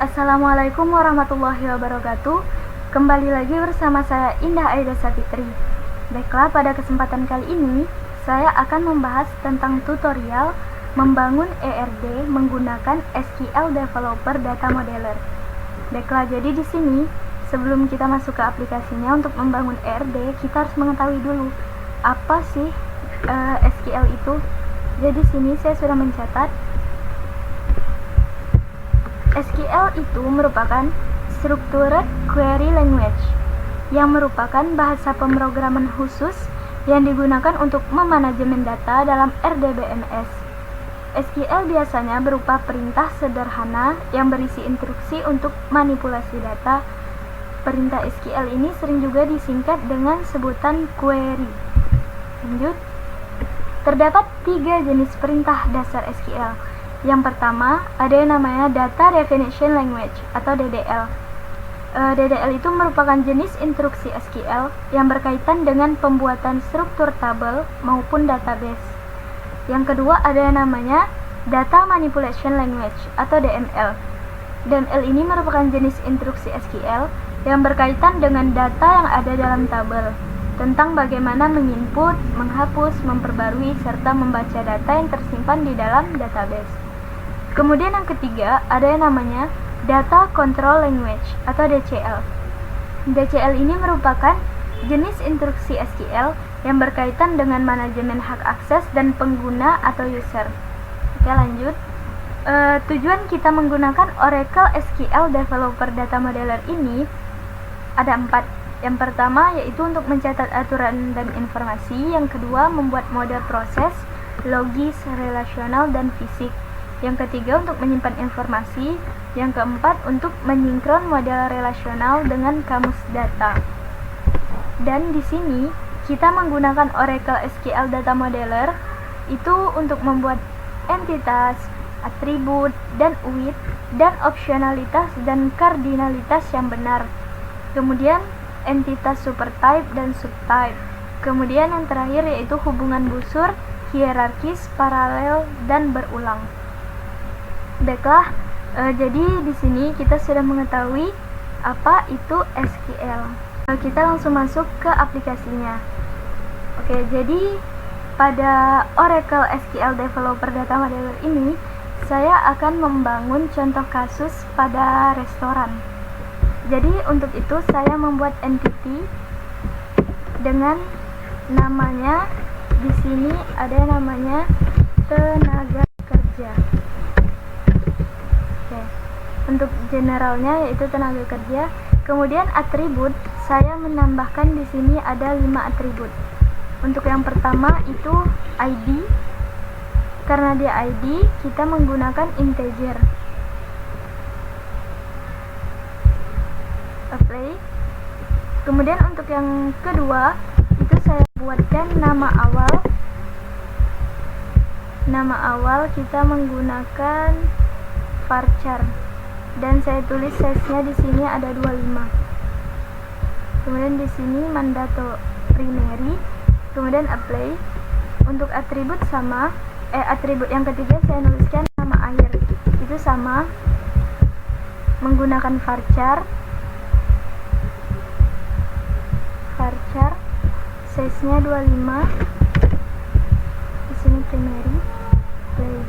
Assalamualaikum warahmatullahi wabarakatuh. Kembali lagi bersama saya Indah Aida Safitri. Baiklah, pada kesempatan kali ini saya akan membahas tentang tutorial membangun ERD menggunakan SQL Developer Data Modeler. Baiklah, jadi di sini sebelum kita masuk ke aplikasinya untuk membangun ERD, kita harus mengetahui dulu apa sih SQL itu. Jadi di sini saya sudah mencatat SQL itu merupakan Structured Query Language yang merupakan bahasa pemrograman khusus yang digunakan untuk memanajemen data dalam RDBMS. SQL biasanya berupa perintah sederhana yang berisi instruksi untuk manipulasi data. Perintah SQL ini sering juga disingkat dengan sebutan query. Lanjut. Terdapat 3 jenis perintah dasar SQL. Yang pertama, ada yang namanya Data Definition Language atau DDL. DDL itu merupakan jenis instruksi SQL yang berkaitan dengan pembuatan struktur tabel maupun database. Yang kedua, ada yang namanya Data Manipulation Language atau DML. DML ini merupakan jenis instruksi SQL yang berkaitan dengan data yang ada dalam tabel, tentang bagaimana menginput, menghapus, memperbarui, serta membaca data yang tersimpan di dalam database. Kemudian yang ketiga, ada yang namanya Data Control Language atau DCL. DCL ini merupakan jenis instruksi SQL yang berkaitan dengan manajemen hak akses dan pengguna atau user. Oke, lanjut. Tujuan kita menggunakan Oracle SQL Developer Data Modeler ini ada 4. Yang pertama yaitu untuk mencatat aturan dan informasi. Yang kedua, membuat model proses, logis, relasional, dan fisik. Yang ketiga, untuk menyimpan informasi. Yang keempat, untuk menyinkron model relasional dengan kamus data. Dan di sini kita menggunakan Oracle SQL Data Modeler itu untuk membuat entitas, atribut, dan UID, dan opsionalitas dan kardinalitas yang benar. Kemudian entitas supertype dan subtype. Kemudian yang terakhir yaitu hubungan busur, hierarkis, paralel, dan berulang. Baiklah, jadi di sini kita sudah mengetahui apa itu SQL. Kita langsung masuk ke aplikasinya. Oke, jadi pada Oracle SQL Developer Data Modeler ini saya akan membangun contoh kasus pada restoran. Jadi untuk itu saya membuat entity dengan namanya, di sini ada namanya tenaga kerja. Oke. Untuk generalnya yaitu tenaga kerja. Kemudian atribut saya menambahkan di sini ada 5 atribut. Untuk yang pertama itu ID. Karena dia ID, kita menggunakan integer. Apply. Kemudian untuk yang kedua itu saya buatkan nama awal. Nama awal kita menggunakan varchar dan saya tulis size-nya di sini ada 25. Kemudian di sini mandato primary. Kemudian apply. Untuk atribut sama, atribut yang ketiga saya nuliskan nama akhir. Itu sama menggunakan varchar. Size-nya 25. Di sini primary. Play.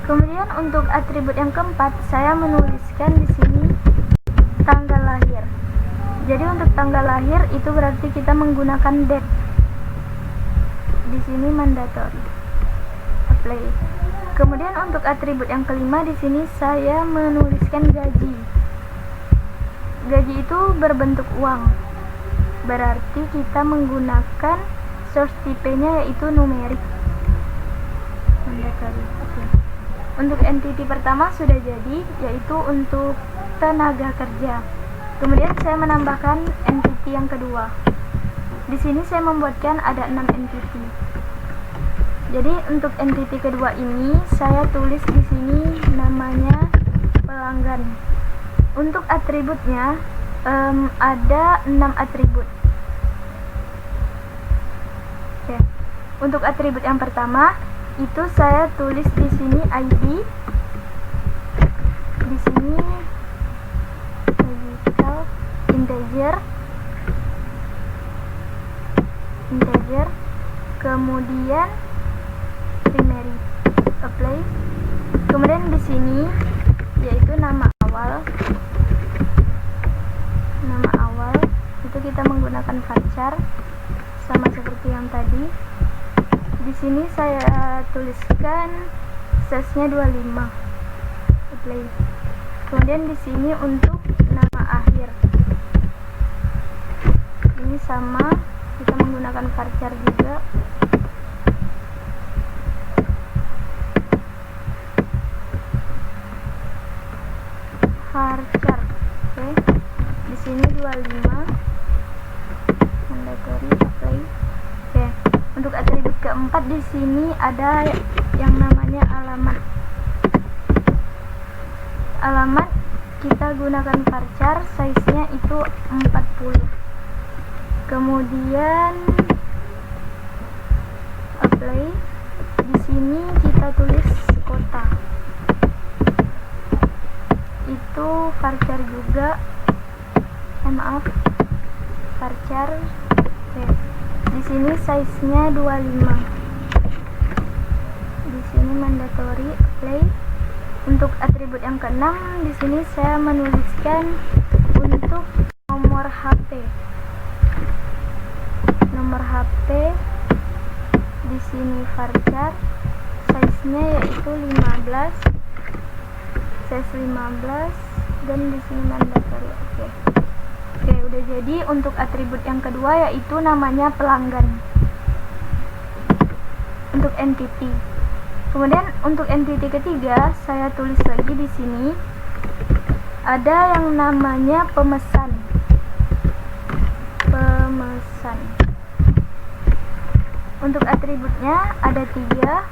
Kemudian untuk atribut yang keempat saya menuliskan di sini tanggal lahir. Jadi untuk tanggal lahir itu berarti kita menggunakan date. Di sini mandatory. Apply. Kemudian untuk atribut yang kelima di sini saya menuliskan gaji. Gaji itu berbentuk uang. Berarti kita menggunakan source type-nya yaitu numerik. Mandatory. Okay. Untuk entity pertama sudah jadi, yaitu untuk tenaga kerja. Kemudian saya menambahkan entity yang kedua. Di sini saya membuatkan ada 6 entity. Jadi untuk entity kedua ini saya tulis di sini namanya pelanggan. Untuk atributnya ada 6 atribut. Oke. Untuk atribut yang pertama itu saya tulis di sini ID. Di sini integer, kemudian primary, apply. Kemudian di sini yaitu nama awal itu kita menggunakan varchar sama seperti yang tadi. Di sini saya tuliskan size-nya 25, apply. Kemudian di sini untuk nama akhir ini sama, kita menggunakan varchar juga. Varchar, oke. Di sini 25, mandatory, apply. Oke. Untuk atribut keempat di sini ada yang namanya alamat. Alamat kita gunakan varchar, size-nya itu 40. Kemudian apply. Di sini kita tulis kota. Itu varchar juga. Varchar. Oke. Di sini size-nya 25. Di sini mandatory, apply. Untuk atribut yang keenam di sini saya menuliskan untuk nomor HP. Nomor HP di sini varchar, size-nya yaitu 15. Size 15 dan di sini mandatory. Oke, udah jadi. Untuk atribut yang kedua yaitu namanya pelanggan. Untuk entity. Kemudian untuk entity ketiga saya tulis lagi di sini ada yang namanya pemesan. Untuk atributnya ada 3.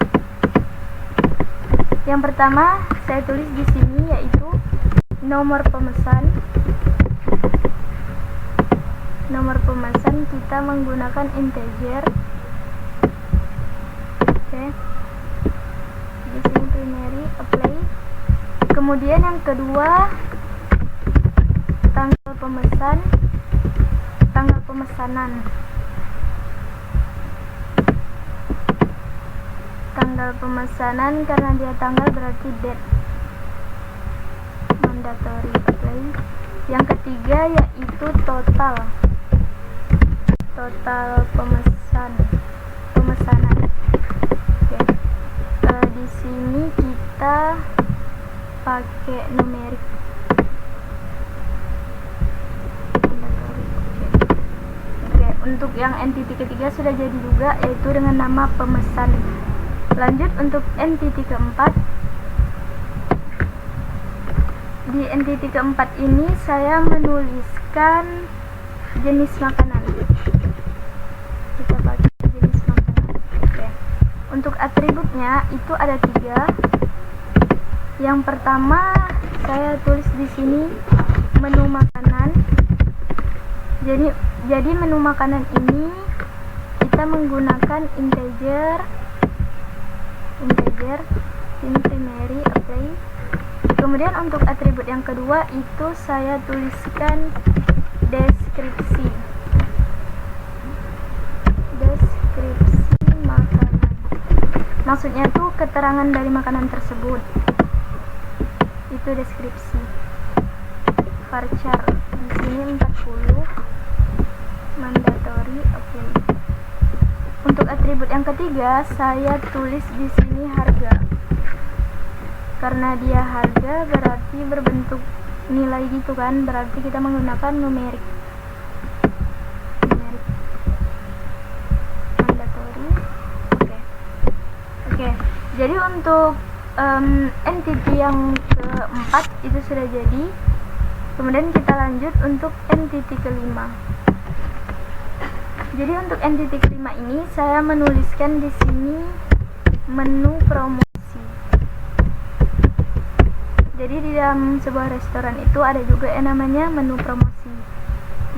Yang pertama saya tulis di sini yaitu nomor pemesan. Nomor pemesan kita menggunakan integer. Oke. Di sini primary, apply. Kemudian yang kedua tanggal pemesanan. Tanggal pemesanan karena dia tanggal berarti date, mandatory, apply. Yang ketiga yaitu total pemesanan. Oke. Di sini kita pakai numerik. Oke, untuk yang entity ketiga sudah jadi juga, yaitu dengan nama pemesan. Lanjut untuk entity keempat. Di entity keempat ini saya menuliskan jenis makanan. Kita pakai jenis makanan. Oke. Untuk atributnya itu ada 3. Yang pertama saya tulis di sini menu makanan. Jadi menu makanan ini kita menggunakan integer, ini primary, apply. Kemudian untuk atribut yang kedua itu saya tuliskan deskripsi makanan. Maksudnya tuh keterangan dari makanan tersebut. Itu deskripsi. Varchar di sini 40, mandatory, apply. Untuk atribut yang ketiga saya tulis di sini harga. Karena dia harga berarti berbentuk nilai gitu kan, berarti kita menggunakan numerik. Mandatory. Oke. Jadi untuk entity yang keempat itu sudah jadi. Kemudian kita lanjut untuk entity kelima. Jadi untuk entity kelima ini saya menuliskan di sini menu promosi. Jadi di dalam sebuah restoran itu ada juga yang namanya menu promosi.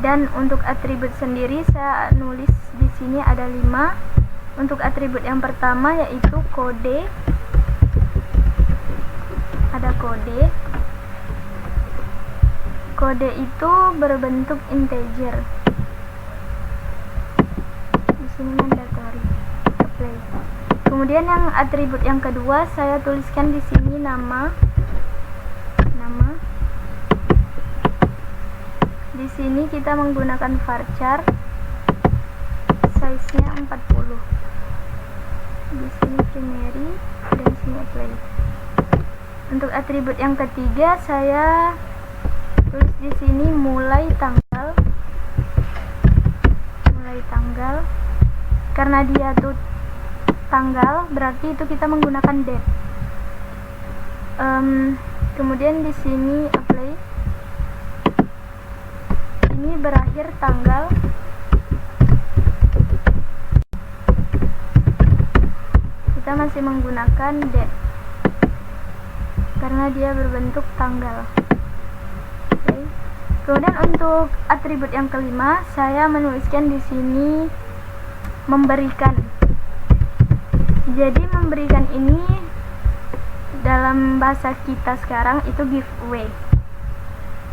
Dan untuk atribut sendiri saya nulis di sini ada 5. Untuk atribut yang pertama yaitu kode. Ada kode. kode itu berbentuk integer. Di sini mandatory. Apply. Kemudian yang atribut yang kedua saya tuliskan di sini nama. Di sini kita menggunakan varchar, size-nya 40. Di sini primary dan di sini apply. Untuk atribut yang ketiga saya tulis di sini mulai tanggal. Karena dia tuh tanggal, berarti itu kita menggunakan date. Kemudian di sini apply. Ini berakhir tanggal. Kita masih menggunakan date karena dia berbentuk tanggal. Okay. Kemudian untuk atribut yang kelima saya menuliskan di sini memberikan. Jadi memberikan ini dalam bahasa kita sekarang itu giveaway.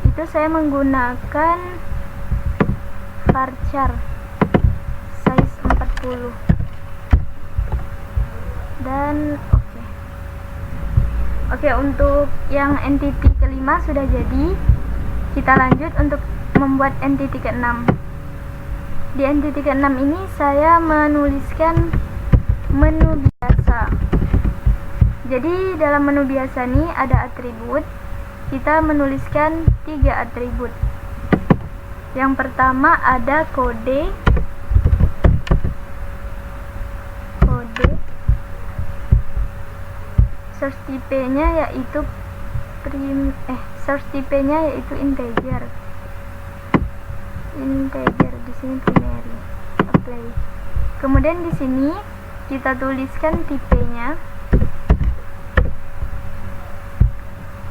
Itu saya menggunakan varchar size 40 dan oke, untuk yang entity kelima sudah jadi. Kita lanjut untuk membuat entity keenam. Di entity keenam ini saya menuliskan menu biasa. Jadi dalam menu biasa ini ada atribut. Kita menuliskan 3 atribut. Yang pertama ada kode. Source type-nya yaitu integer. Di sini primary. Apply. Kemudian di sini kita tuliskan tipenya.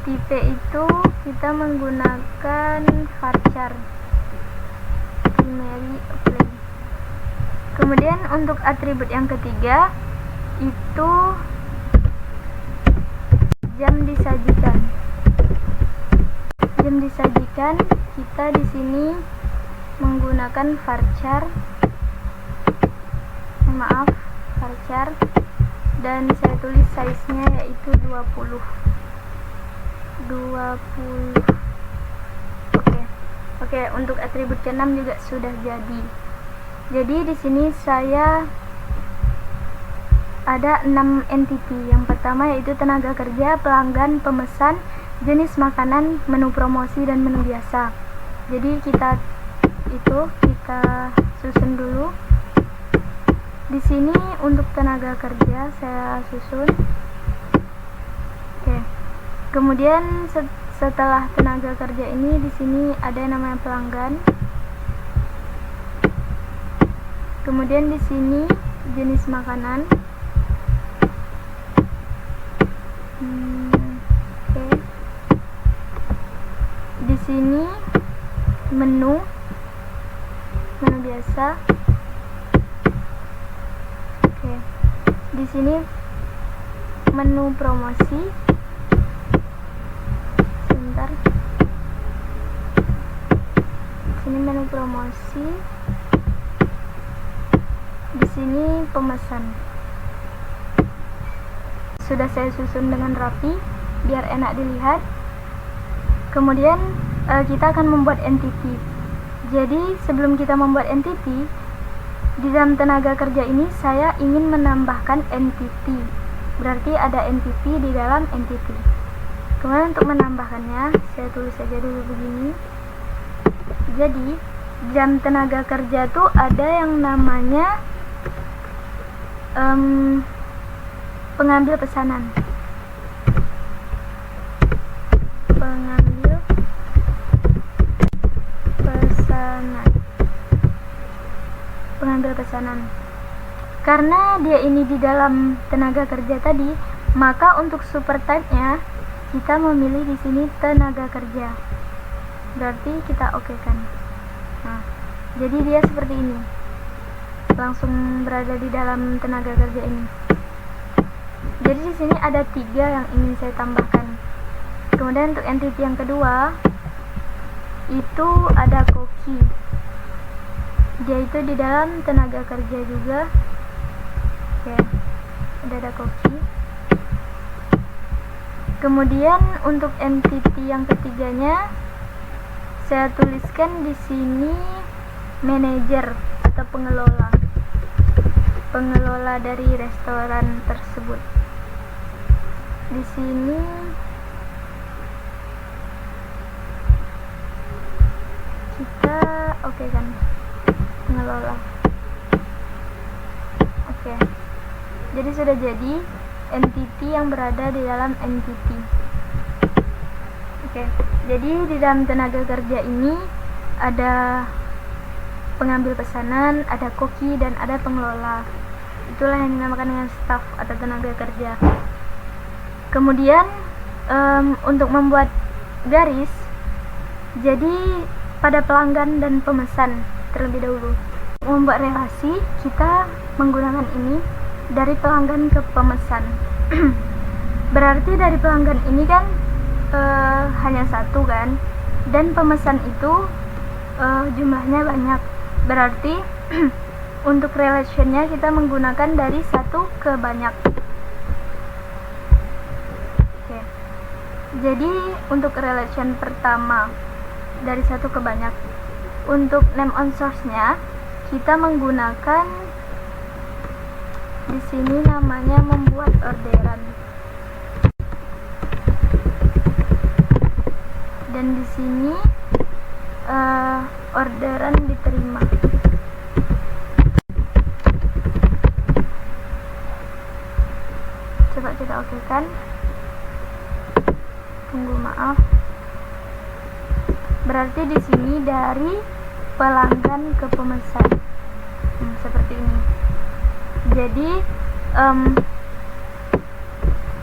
Tipe itu kita menggunakan varchar primary apply. Kemudian untuk atribut yang ketiga itu jam disajikan. Kita di sini menggunakan varchar dan saya tulis size-nya yaitu 20. Oke, untuk atribut ke-6 juga sudah jadi. Jadi di sini saya ada 6 entity. Yang pertama yaitu tenaga kerja, pelanggan, pemesan, jenis makanan, menu promosi dan menu biasa. Jadi kita susun dulu. Di sini untuk tenaga kerja saya susun. Oke. Kemudian setelah tenaga kerja ini di sini ada yang namanya pelanggan. Kemudian di sini jenis makanan. Oke. Di sini menu biasa. Oke. Di sini menu promosi. Sini menu promosi. Di sini pemesan. Sudah saya susun dengan rapi biar enak dilihat. Kemudian kita akan membuat entity. Jadi sebelum kita membuat entity, di dalam tenaga kerja ini saya ingin menambahkan entity. Berarti ada entity di dalam entity. Kemudian untuk menambahkannya saya tulis saja dulu begini. Jadi jam tenaga kerja tuh ada yang namanya pengambil pesanan. Pengambil pesanan. Karena dia ini di dalam tenaga kerja tadi, maka untuk super type-nya kita memilih di sini tenaga kerja. Berarti kita okekan. Nah, jadi dia seperti ini. Langsung berada di dalam tenaga kerja ini. Jadi di sini ada 3 yang ingin saya tambahkan. Kemudian untuk entity yang kedua, itu ada koki. Dia itu di dalam tenaga kerja juga. Oke, ada koki. Kemudian untuk entity yang ketiganya saya tuliskan di sini manajer atau pengelola dari restoran tersebut. Di sini kita oke kan, pengelola. Oke. Jadi sudah jadi entity yang berada di dalam entity. Oke. Jadi di dalam tenaga kerja ini ada pengambil pesanan, ada koki, dan ada pengelola. Itulah yang dinamakan dengan staff atau tenaga kerja. Kemudian untuk membuat garis, jadi pada pelanggan dan pemesan terlebih dahulu. Membuat relasi, kita menggunakan ini dari pelanggan ke pemesan. Berarti dari pelanggan ini kan hanya satu kan, dan pemesan itu jumlahnya banyak. Berarti untuk relationnya kita menggunakan dari satu ke banyak. Oke. Jadi untuk relation pertama dari satu ke banyak, untuk name on source-nya kita menggunakan di sini namanya membuat orderan, dan di sini orderan diterima. Coba kita okekan. Tunggu, maaf. Berarti di sini dari pelanggan ke pemesan. Seperti ini.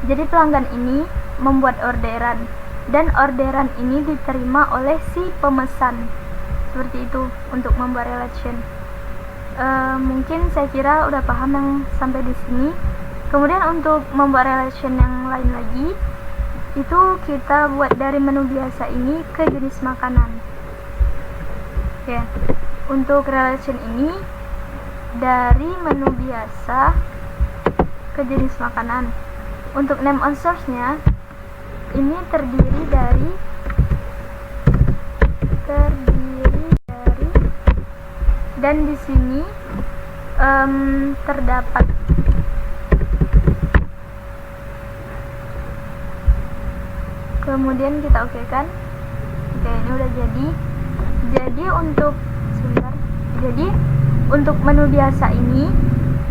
Jadi pelanggan ini membuat orderan, dan orderan ini diterima oleh si pemesan. Seperti itu untuk membuat relation. Mungkin saya kira udah paham yang sampai di sini. Kemudian untuk membuat relation yang lain lagi, itu kita buat dari menu biasa ini ke jenis makanan. Oke. Untuk relation ini dari menu biasa ke jenis makanan. Untuk name on source-nya ini terdiri dari dan di sini terdapat. Kemudian kita okekan. Oke, ini udah jadi. Jadi untuk menu biasa ini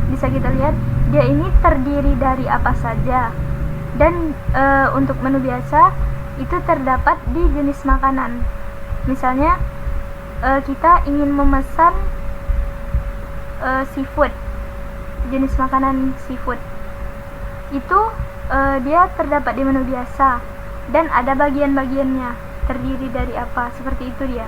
bisa kita lihat dia ini terdiri dari apa saja. Dan untuk menu biasa itu terdapat di jenis makanan. Misalnya kita ingin memesan seafood, jenis makanan seafood itu dia terdapat di menu biasa, dan ada bagian-bagiannya terdiri dari apa, seperti itu dia.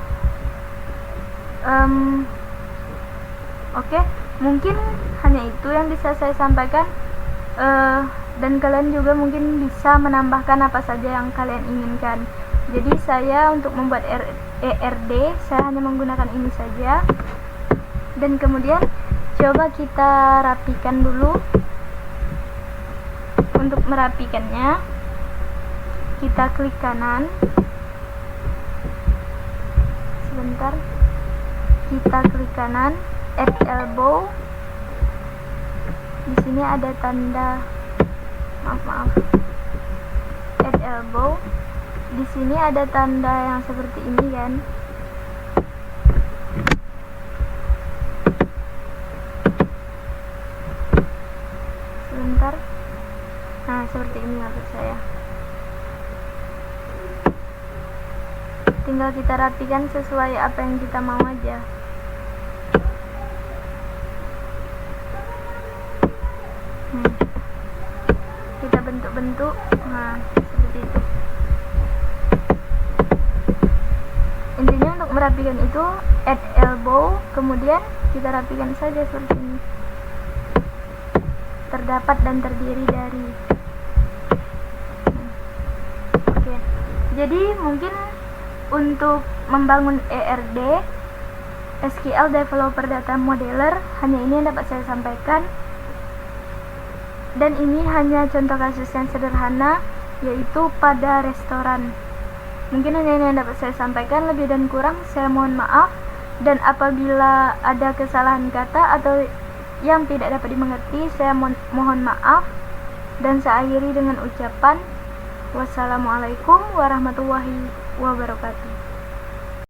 Oke, mungkin hanya itu yang bisa saya sampaikan, dan kalian juga mungkin bisa menambahkan apa saja yang kalian inginkan. Jadi saya untuk membuat ERD saya hanya menggunakan ini saja, dan kemudian coba kita rapikan dulu. Untuk merapikannya kita klik kanan, sebentar, kita klik kanan, add elbow. Di sini ada tanda maaf add elbow. Di sini ada tanda yang seperti ini kan. Sebentar. Nah, seperti ini maksud saya. Tinggal kita rapikan sesuai apa yang kita mau aja. Kita bentuk-bentuk. Nah, seperti itu. Intinya untuk merapikan itu add elbow, kemudian kita rapikan saja seperti ini. Terdapat dan terdiri dari. Oke. Jadi mungkin Untuk membangun ERD, SQL Developer Data Modeler, hanya ini yang dapat saya sampaikan. Dan ini hanya contoh kasus yang sederhana, yaitu pada restoran. Mungkin hanya ini yang dapat saya sampaikan, lebih dan kurang saya mohon maaf. Dan apabila ada kesalahan kata atau yang tidak dapat dimengerti, saya mohon maaf. Dan saya akhiri dengan ucapan wassalamualaikum warahmatullahi wabarakatuh.